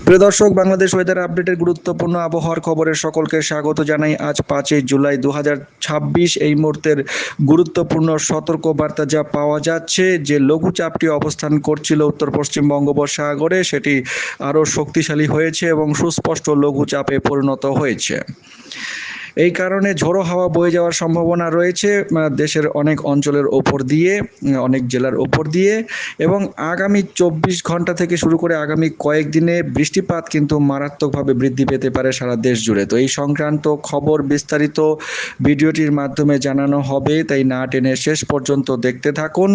প্রিয় দর্শক, বাংলাদেশ ওয়েদার আপডেটের গুরুত্বপূর্ণ আবহাওয়ার খবরে সকলকে স্বাগত জানাই। আজ 5 জুলাই 2026 এই মুহূর্তের গুরুত্বপূর্ণ সতর্কবার্তা যা পাওয়া যাচ্ছে, যে লঘুচাপটি অবস্থান করছিল উত্তর পশ্চিম বঙ্গোপসাগরে সেটি আরও শক্তিশালী হয়েছে এবং সুস্পষ্ট লঘুচাপে পরিণত হয়েছে। এই কারণে ঝোড়ো হাওয়া বয়ে যাওয়ার সম্ভাবনা রয়েছে দেশের অনেক অঞ্চলের ওপর দিয়ে, অনেক জেলার ওপর দিয়ে, এবং আগামী 24 ঘন্টা থেকে শুরু করে আগামী কয়েকদিনে বৃষ্টিপাত কিন্তু মারাত্মকভাবে বৃদ্ধি পেতে পারে সারা দেশ জুড়ে। তো এই সংক্রান্ত খবর বিস্তারিত ভিডিওটির মাধ্যমে জানানো হবে, তাই না টেনে শেষ পর্যন্ত দেখতে থাকুন।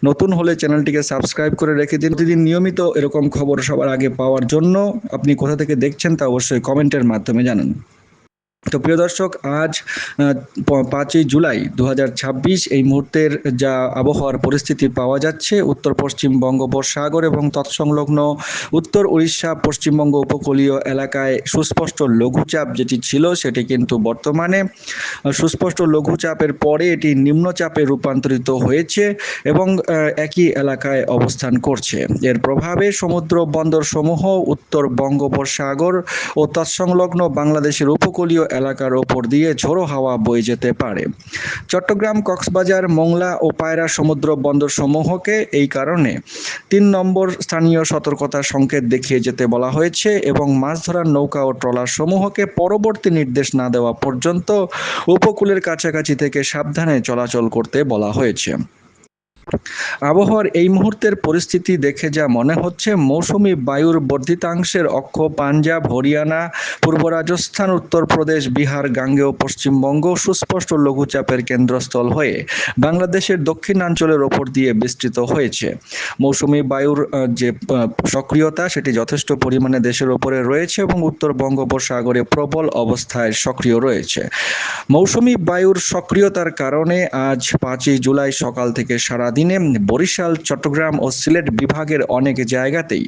নতুন হলে চ্যানেলটিকে সাবস্ক্রাইব করে রেখে দিন। প্রতিদিন নিয়মিত এরকম খবর সবার আগে পাওয়ার জন্য আপনি কোথা থেকে দেখছেন তা অবশ্যই কমেন্টের মাধ্যমে জানান। তো প্রিয় দর্শক, আজ 5 জুলাই 2026 এই মুহূর্তের যা আবহাওয়ার পরিস্থিতি পাওয়া যাচ্ছে উত্তর পশ্চিম বঙ্গোপসাগর এবং তৎসংলগ্ন উত্তর উড়িষ্যা পশ্চিমবঙ্গ উপকূলীয় এলাকায় সুস্পষ্ট লঘুচাপ যেটি ছিল সেটি কিন্তু বর্তমানে সুস্পষ্ট লঘুচাপের পরে এটি নিম্নচাপে রূপান্তরিত হয়েছে এবং একই এলাকায় অবস্থান করছে। এর প্রভাবে সমুদ্র বন্দর সমূহ উত্তর বঙ্গোপসাগর ও তৎসংলগ্ন বাংলাদেশের উপকূলীয় এলাকার ওপর দিয়ে ঝোড়ো হাওয়া বয়ে যেতে পারে। চট্টগ্রাম, কক্সবাজার, মোংলা ও পায়রা সমুদ্র বন্দর সমূহকে এই কারণে 3 নম্বর স্থানীয় সতর্কতা সংকেত দেখিয়ে যেতে বলা হয়েছে এবং মাছ ধরার নৌকা ও ট্রলার সমূহকে পরবর্তী নির্দেশ না দেওয়া পর্যন্ত উপকূলের কাছাকাছি থেকে সাবধানে চলাচল করতে বলা হয়েছে। আবহাওয়ার এই মুহূর্তের পরিস্থিতি দেখে যা মনে হচ্ছে, মৌসুমি বায়ুর বর্ধিতাংশের অক্ষ পাঞ্জাব, হরিয়ানা, পূর্ব রাজস্থান, উত্তরপ্রদেশ, বিহার, গাঙ্গেয় পশ্চিমবঙ্গ সুস্পষ্ট লঘুচাপের কেন্দ্রস্থল হয়ে বাংলাদেশের দক্ষিণাঞ্চলের ওপর দিয়ে বিস্তৃত হয়েছে। মৌসুমি বায়ুর যে সক্রিয়তা সেটি যথেষ্ট পরিমাণে দেশের ওপরে রয়েছে এবং উত্তর বঙ্গোপসাগরে প্রবল অবস্থায় সক্রিয় রয়েছে। মৌসুমি বায়ুর সক্রিয়তার কারণে আজ 5 জুলাই সকাল থেকে সারা দিনে বরিশাল, চট্টগ্রাম ও সিলেট বিভাগের অনেক জায়গাতেই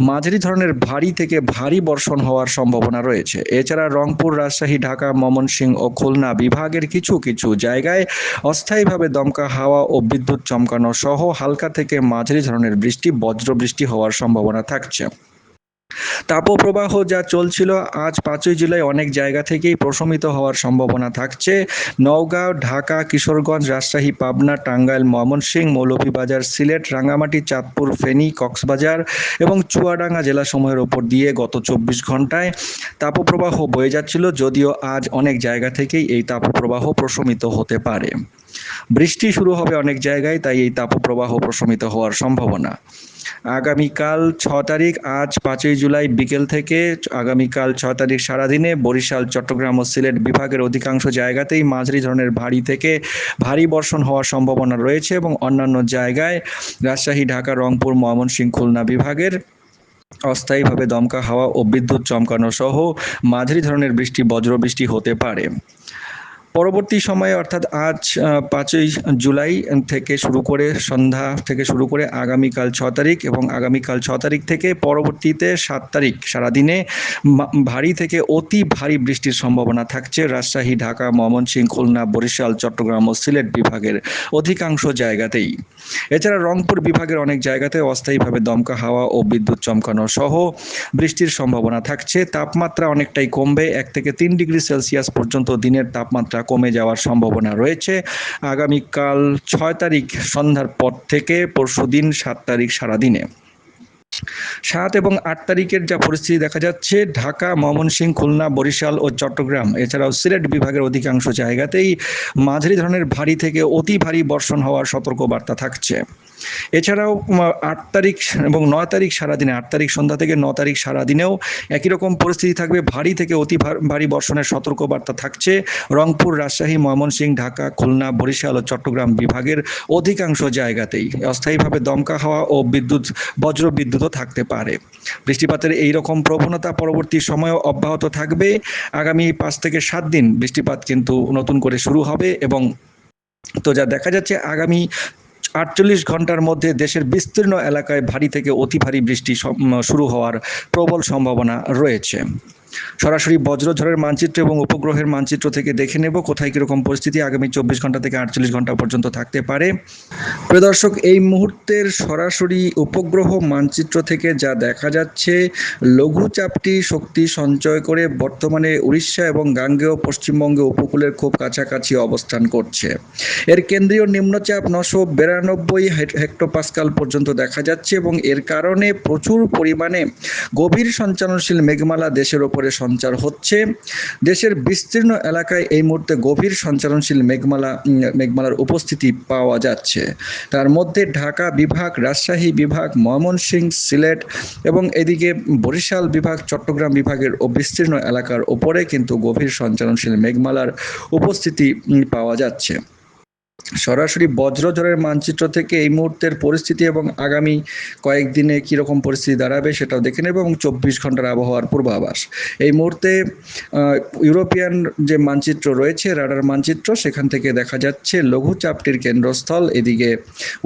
মাঝারি ধরনের ভারী থেকে ভারী বর্ষণ হওয়ার সম্ভাবনা রয়েছে। এছাড়া রংপুর, রাজশাহী, ঢাকা, ময়মনসিংহ ও খুলনা বিভাগের কিছু কিছু জায়গায় অস্থায়ীভাবে দমকা হাওয়া ও বিদ্যুৎ চমকানো সহ হালকা থেকে মাঝারি ধরনের বৃষ্টি, বজ্রবৃষ্টি হওয়ার সম্ভাবনা থাকছে। তাপপ্রবাহ যা চলছিল, আজ 5 জুলাই অনেক জায়গা থেকেই প্রশমিত হওয়ার সম্ভাবনা থাকছে। নওগাঁ, ঢাকা, কিশোরগঞ্জ, রাজশাহী, পাবনা, টাঙ্গাইল, ময়মনসিংহ, মৌলভীবাজার, সিলেট, রাঙ্গামাটি, চাঁদপুর, ফেনী, কক্সবাজার এবং চুয়াডাঙ্গা জেলাসমূহের ওপর দিয়ে গত 24 ঘন্টায় তাপপ্রবাহ বয়ে যাচ্ছিল, যদিও আজ অনেক জায়গা থেকেই এই তাপপ্রবাহ প্রশমিত হতে পারে। বৃষ্টি শুরু হবে অনেক জায়গায়, তাই এই তাপপ্রবাহ প্রশমিত হওয়ার সম্ভাবনা। আগামীকাল 6 তারিখ, আজ 5 জুলাই বিকেল থেকে আগামীকাল 6 তারিখ সারাদিনে বরিশাল, চট্টগ্রাম ও সিলেট বিভাগের অধিকাংশ জায়গাতেই মাঝারি ধরনের ভারী থেকে ভারী বর্ষণ হওয়ার সম্ভাবনা রয়েছে এবং অন্যান্য জায়গায় রাজশাহী, ঢাকা, রংপুর, ময়মনসিংহ, খুলনা বিভাগের অস্থায়ীভাবে দমকা হাওয়া ও বিদ্যুৎ চমকানো সহ মাঝারি ধরনের বৃষ্টি, বজ্রবৃষ্টি হতে পারে। পরবর্তী সময়ে অর্থাৎ আজ 5 জুলাই থেকে শুরু করে সন্ধ্যা থেকে শুরু করে আগামীকাল 6 তারিখ এবং আগামীকাল 6 তারিখ থেকে পরবর্তীতে 7 তারিখ সারাদিনে ভারী থেকে অতি ভারী বৃষ্টির সম্ভাবনা থাকছে রাজশাহী, ঢাকা, ময়মনসিংহ, খুলনা, বরিশাল, চট্টগ্রাম ও সিলেট বিভাগের অধিকাংশ জায়গাতেই। এছাড়া রংপুর বিভাগের অনেক জায়গাতে অস্থায়ীভাবে দমকা হাওয়া ও বিদ্যুৎ চমকানো সহ বৃষ্টির সম্ভাবনা থাকছে। তাপমাত্রা অনেকটাই কমবে, 1 থেকে 3 ডিগ্রি সেলসিয়াস পর্যন্ত দিনের তাপমাত্রা কমে যাওয়ার সম্ভাবনা রয়েছে আগামীকাল 6 তারিখ সন্ধ্যার পর থেকে পরশুদিন 7 তারিখ সারাদিনে। 7 এবং 8 তারিখের যা পরিস্থিতি দেখা যাচ্ছে, ঢাকা, ময়মনসিংহ, খুলনা, বরিশাল ও চট্টগ্রাম এছাড়াও সিলেট বিভাগের অধিকাংশ জায়গাতেই মাঝারি ধরনের ভারী থেকে অতি ভারী বর্ষণ হওয়ার সতর্কবার্তা থাকছে। এছাড়াও 8 তারিখ এবং 9 তারিখ সারাদিনে, 8 তারিখ সন্ধ্যা থেকে 9 তারিখ সারাদিনেও একই রকম পরিস্থিতি থাকবে, ভারী থেকে অতি ভারী বর্ষণের সতর্কবার্তা থাকছে রংপুর, রাজশাহী, ময়মনসিংহ, ঢাকা, খুলনা, বরিশাল ও চট্টগ্রাম বিভাগের অধিকাংশ জায়গাতেই। অস্থায়ীভাবে দমকা হাওয়া ও বজ্র বিদ্যুৎও থাকতে পারে। বৃষ্টিপাতের এই রকম প্রবণতা পরবর্তী সময়েও অব্যাহত থাকবে। আগামী 5 থেকে 7 দিন বৃষ্টিপাত কিন্তু নতুন করে শুরু হবে এবং তো যা দেখা যাচ্ছে আগামী 48 ঘন্টার মধ্যে দেশের বিস্তীর্ণ এলাকায় ভারী থেকে অতি ভারী বৃষ্টি শুরু হওয়ার প্রবল সম্ভাবনা রয়েছে। সরাসরি বজ্রঝড়ের মানচিত্র এবং উপগ্রহের মানচিত্র থেকে দেখে নেব কোথায় কীরকম পরিস্থিতি আগামী 24 ঘন্টা থেকে 48 ঘন্টা পর্যন্ত থাকতে পারে। প্রিয় দর্শক, এই মুহূর্তের সরাসরি উপগ্রহ মানচিত্র থেকে যা দেখা যাচ্ছে, লঘুচাপটি শক্তি সঞ্চয় করে বর্তমানে উড়িষ্যা এবং গাঙ্গেয় পশ্চিমবঙ্গে উপকূলের খুব কাছাকাছি অবস্থান করছে। এর কেন্দ্রীয় নিম্নচাপ 992 হেক্টোপাস্কাল পর্যন্ত দেখা যাচ্ছে এবং এর কারণে প্রচুর পরিমাণে গভীর সঞ্চালনশীল মেঘমালা দেশের ওপরে সঞ্চার হচ্ছে। দেশের বিস্তীর্ণ এলাকায় এই মুহূর্তে গভীর সঞ্চালনশীল মেঘমালার উপস্থিতি পাওয়া যাচ্ছে। তার মধ্যে ঢাকা বিভাগ, রাজশাহী বিভাগ, ময়মনসিংহ, সিলেট এবং এদিকে বরিশাল বিভাগ, চট্টগ্রাম বিভাগের বিস্তীর্ণ এলাকার ওপরে কিন্তু গভীর সঞ্চালনশীল মেঘমালার উপস্থিতি পাওয়া যাচ্ছে। সরাসরি বজ্রঝড়ের মানচিত্র থেকে এই মুহূর্তের পরিস্থিতি এবং আগামী কয়েকদিনে কীরকম পরিস্থিতি দাঁড়াবে সেটাও দেখে নেব এবং 24 ঘন্টার আবহাওয়ার পূর্বাভাস। এই মুহূর্তে ইউরোপিয়ান যে মানচিত্র রয়েছে, রাডার মানচিত্র, সেখান থেকে দেখা যাচ্ছে লঘুচাপটির কেন্দ্রস্থল এদিকে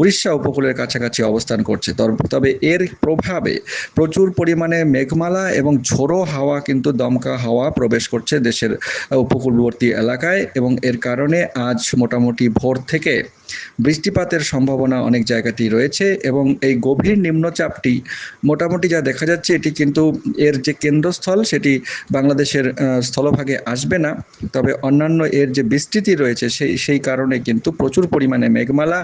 উড়িষ্যা উপকূলের কাছাকাছি অবস্থান করছে। তবে এর প্রভাবে প্রচুর পরিমাণে মেঘমালা এবং ঝোড়ো হাওয়া, কিন্তু দমকা হাওয়া প্রবেশ করছে দেশের উপকূলবর্তী এলাকায় এবং এর কারণে আজ মোটামুটি ভোর থেকে বৃষ্টিপাতের সম্ভাবনা অনেক জায়গাতেই রয়েছে এবং এই গভীর নিম্নচাপটি মোটামুটি যা দেখা যাচ্ছে, এটি কিন্তু এর যে কেন্দ্রস্থল সেটি বাংলাদেশের স্থলভাগে আসবে না, তবে অন্যান্য এর যে বিস্তৃতি রয়েছে সেই কারণে কিন্তু প্রচুর পরিমাণে মেঘমালা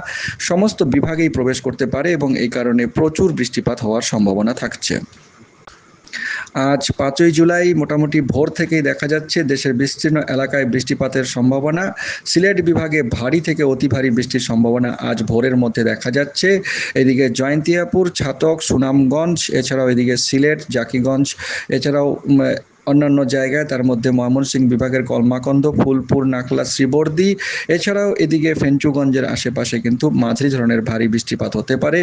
সমস্ত বিভাগেই প্রবেশ করতে পারে এবং এই কারণে প্রচুর বৃষ্টিপাত হওয়ার সম্ভাবনা থাকছে। আজ 5ই জুলাই মোটামুটি ভোর থেকেই দেখা যাচ্ছে দেশের বিস্তীর্ণ এলাকায় বৃষ্টিপাতের সম্ভাবনা। সিলেট বিভাগে ভারী থেকে অতি ভারী বৃষ্টির সম্ভাবনা আজ ভোরের মধ্যে দেখা যাচ্ছে। এদিকে জয়ন্তিয়াপুর, ছাতক, সুনামগঞ্জ, এছাড়াও এদিকে সিলেট, জাকিগঞ্জ, এছাড়াও অন্যান্য জায়গায়, তার মধ্যে ময়মনসিংহ বিভাগের কলমাকন্দ, ফুলপুর, নাকলা, শ্রীবর্দী, এছাড়াও এদিকে ফেঞ্চুগঞ্জের আশেপাশে কিন্তু মাঝারি ধরনের ভারী বৃষ্টিপাত হতে পারে।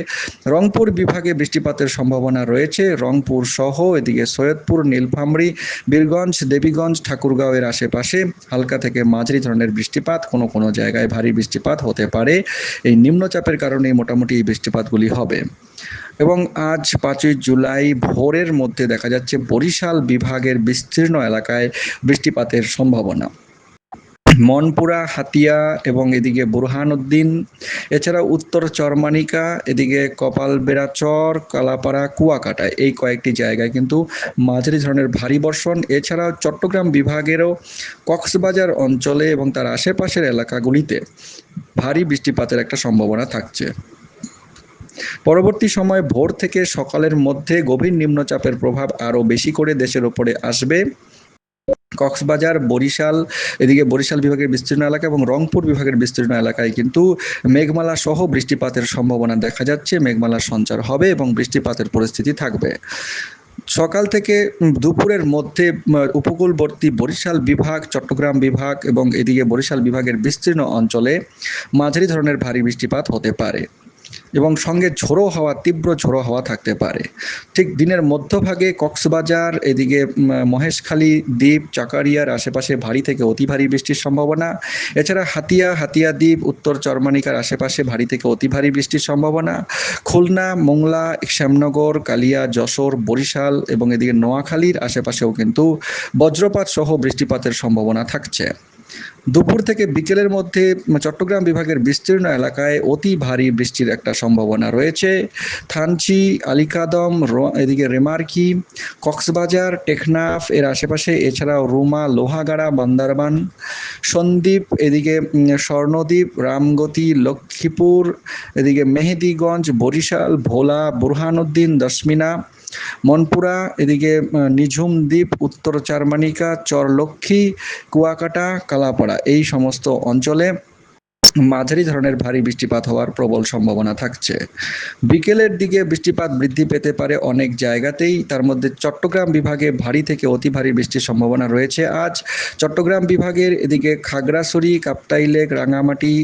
রংপুর বিভাগে বৃষ্টিপাতের সম্ভাবনা রয়েছে। রংপুর সহ এদিকে সৈয়দপুর, নীলফামারী, বীরগঞ্জ, দেবীগঞ্জ, ঠাকুরগাঁওয়ের আশেপাশে হালকা থেকে মাঝারি ধরনের বৃষ্টিপাত, কোনো জায়গায় ভারী বৃষ্টিপাত হতে পারে। এই নিম্নচাপের কারণে মোটামুটি এই বৃষ্টিপাতগুলি হবে। এবং আজ 5ই জুলাই ভোরের মধ্যে দেখা যাচ্ছে বরিশাল বিভাগের বিস্তীর্ণ এলাকায় বৃষ্টিপাতের সম্ভাবনা। মনপুরা, হাতিয়া এবং এদিকে বুরহানুদ্দিন, এছাড়া উত্তর চরমানিকা, এদিকে কপালবেড়াচর, কালাপাড়া, কুয়াকাটা, এই কয়েকটি জায়গায় কিন্তু মাঝারি ধরনের ভারী বর্ষণ। এছাড়াও চট্টগ্রাম বিভাগেরও কক্সবাজার অঞ্চলে এবং তার আশেপাশের এলাকাগুলিতে ভারী বৃষ্টিপাতের একটা সম্ভাবনা থাকছে। পরবর্তী সময় ভোর থেকে সকালের মধ্যে গভীর নিম্নচাপের প্রভাব আরও বেশি করে দেশের ওপরে আসবে। কক্সবাজার, বরিশাল, এদিকে বরিশাল বিভাগের বিস্তীর্ণ এলাকা এবং রংপুর বিভাগের বিস্তীর্ণ এলাকায় কিন্তু মেঘমালা সহ বৃষ্টিপাতের সম্ভাবনা দেখা যাচ্ছে। মেঘমালার সঞ্চার হবে এবং বৃষ্টিপাতের পরিস্থিতি থাকবে। সকাল থেকে দুপুরের মধ্যে উপকূলবর্তী বরিশাল বিভাগ, চট্টগ্রাম বিভাগ এবং এদিকে বরিশাল বিভাগের বিস্তীর্ণ অঞ্চলে মাঝারি ধরনের ভারী বৃষ্টিপাত হতে পারে এবং সঙ্গে তীব্র ঝোড়ো হাওয়া থাকতে পারে। ঠিক দিনের মধ্যভাগে কক্সবাজার, এদিকে মহেশখালী দ্বীপ, চাকারিয়ার আশেপাশে ভারী থেকে অতি ভারী বৃষ্টির সম্ভাবনা। এছাড়া হাতিয়া দ্বীপ, উত্তর চরমানিকার আশেপাশে ভারী থেকে অতি ভারী বৃষ্টির সম্ভাবনা। খুলনা, মোংলা, শ্যামনগর, কালিয়া, যশোর, বরিশাল এবং এদিকে নোয়াখালীর আশেপাশেও কিন্তু বজ্রপাত সহ বৃষ্টিপাতের সম্ভাবনা থাকছে। দুপুর থেকে বিকেলের মধ্যে চট্টগ্রাম বিভাগের বিস্তীর্ণ এলাকায় অতি ভারী বৃষ্টির একটা সম্ভাবনা রয়েছে। থানচি, আলীকাদম, এদিকে রেমার্কি, কক্সবাজার, টেকনাফ এর আশেপাশে, এছাড়াও রুমা, লোহাগাড়া, বান্দরবান, সন্দ্বীপ, এদিকে স্বর্ণদ্বীপ, রামগতি, লক্ষ্মীপুর, এদিকে মেহেদিগঞ্জ, বরিশাল, ভোলা, বুরহানুদ্দিন, দশমিনা, মনপুরা, এদিকে নিঝুম দ্বীপ, উত্তর চারমানিকা, চরলক্ষ্মী, কুয়াকাটা, কালাপাড়া, এই সমস্ত অঞ্চলে মাঝারি ধরনের ভারী বৃষ্টিপাত হওয়ার প্রবল সম্ভাবনা থাকছে। বিকেলের দিকে বৃষ্টিপাত বৃদ্ধি পেতে পারে অনেক জায়গাতেই, তার মধ্যে চট্টগ্রাম বিভাগে ভারী থেকে অতি ভারী বৃষ্টির সম্ভাবনা রয়েছে। আজ চট্টগ্রাম বিভাগের এদিকে খাগড়াছড়ি, কাপ্তাই লেক, রাঙামাটি,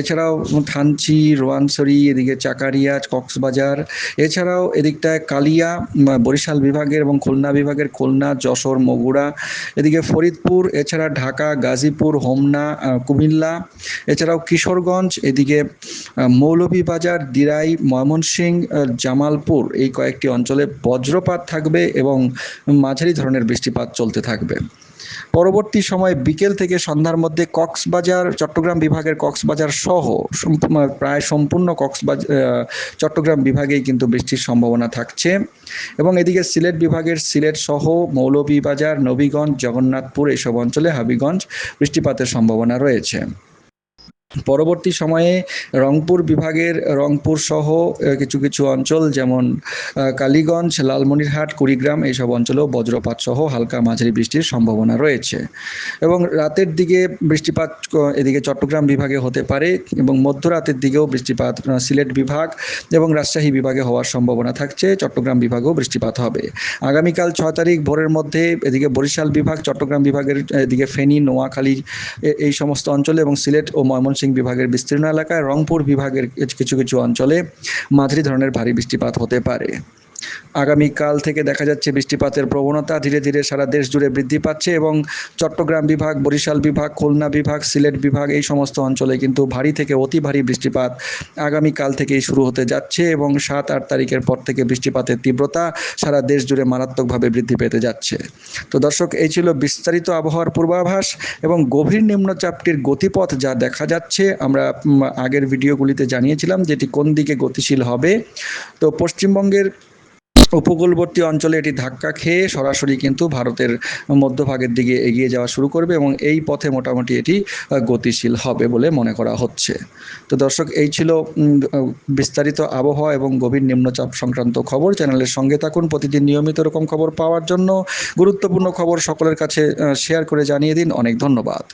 এছাড়াও থানচি, রোয়াংছড়ি, এদিকে চাকারিয়া, কক্সবাজার, এছাড়াও এদিকটায় কালিয়া, বরিশাল বিভাগের এবং খুলনা বিভাগের খুলনা, যশোর, বগুড়া, এদিকে ফরিদপুর, এছাড়া ঢাকা, গাজীপুর, হোমনা, কুমিল্লা, এছাড়াও কিশোরগঞ্জ, এদিকে মৌলভীবাজার, দিরাই, ময়মনসিংহ, জামালপুর এই কয়েকটি অঞ্চলে বজ্রপাত থাকবে এবং মাঝারি ধরনের বৃষ্টিপাত চলতে থাকবে। পরবর্তী সময়ে বিকেল থেকে সন্ধ্যার মধ্যে কক্সবাজার, চট্টগ্রাম বিভাগের কক্সবাজার সহ প্রায় সম্পূর্ণ চট্টগ্রাম বিভাগেই কিন্তু বৃষ্টির সম্ভাবনা থাকছে এবং এদিকে সিলেট বিভাগের সিলেট সহ মৌলভীবাজার, নবীগঞ্জ, জগন্নাথপুর এইসব অঞ্চলে হাবিগঞ্জ বৃষ্টিপাতের সম্ভাবনা রয়েছে। পরবর্তী সময়ে রংপুর বিভাগের রংপুর সহ কিছু কিছু অঞ্চল যেমন কালীগঞ্জ, লালমনিরহাট, কুড়িগ্রাম এইসব অঞ্চলেও বজ্রপাত সহ হালকা মাঝারি বৃষ্টির সম্ভাবনা রয়েছে এবং রাতের দিকে বৃষ্টিপাত এদিকে চট্টগ্রাম বিভাগে হতে পারে এবং মধ্যরাতের দিকেও বৃষ্টিপাত সিলেট বিভাগ এবং রাজশাহী বিভাগে হওয়ার সম্ভাবনা থাকছে। চট্টগ্রাম বিভাগেও বৃষ্টিপাত হবে। আগামীকাল 6 তারিখ ভোরের মধ্যে এদিকে বরিশাল বিভাগ, চট্টগ্রাম বিভাগের এদিকে ফেনী, নোয়াখালী এই সমস্ত অঞ্চলে এবং সিলেট ও ময়মনসিংহ বিভাগের বিস্তীর্ণ এলাকায়, রংপুর বিভাগের কিছু কিছু অঞ্চলে মাঝারি ধরনের ভারী বৃষ্টিপাত হতে পারে। আগামীকাল থেকে দেখা যাচ্ছে বৃষ্টিপাতের প্রবণতা ধীরে ধীরে সারা দেশ জুড়ে বৃদ্ধি পাচ্ছে এবং চট্টগ্রাম বিভাগ, বরিশাল বিভাগ, খুলনা বিভাগ, সিলেট বিভাগ এই সমস্ত অঞ্চলে কিন্তু ভারী থেকে অতি ভারী বৃষ্টিপাত আগামীকাল থেকেই শুরু হতে যাচ্ছে এবং 7-8 তারিখের পর থেকে বৃষ্টিপাতের তীব্রতা সারা দেশ জুড়ে মারাত্মকভাবে বৃদ্ধি পেতে যাচ্ছে। তো দর্শক, এই ছিল বিস্তারিত আবহাওয়ার পূর্বাভাস এবং গভীর নিম্নচাপটির গতিপথ যা দেখা যাচ্ছে। আমরা আগের ভিডিওগুলিতে জানিয়েছিলাম যেটি কোন দিকে গতিশীল হবে। তো পশ্চিমবঙ্গের উপকূলবর্তী অঞ্চলে এটি ধাক্কা খেয়ে সরাসরি কিন্তু ভারতের মধ্যভাগের দিকে এগিয়ে যাওয়া শুরু করবে এবং এই পথে মোটামুটি এটি গতিশীল হবে বলে মনে করা হচ্ছে। তো দর্শক, এই ছিল বিস্তারিত আবহাওয়া এবং গভীর নিম্নচাপ সংক্রান্ত খবর। চ্যানেলের সঙ্গে থাকুন প্রতিদিন নিয়মিত এরকম খবর পাওয়ার জন্য। গুরুত্বপূর্ণ খবর সকলের কাছে শেয়ার করে জানিয়ে দিন। অনেক ধন্যবাদ।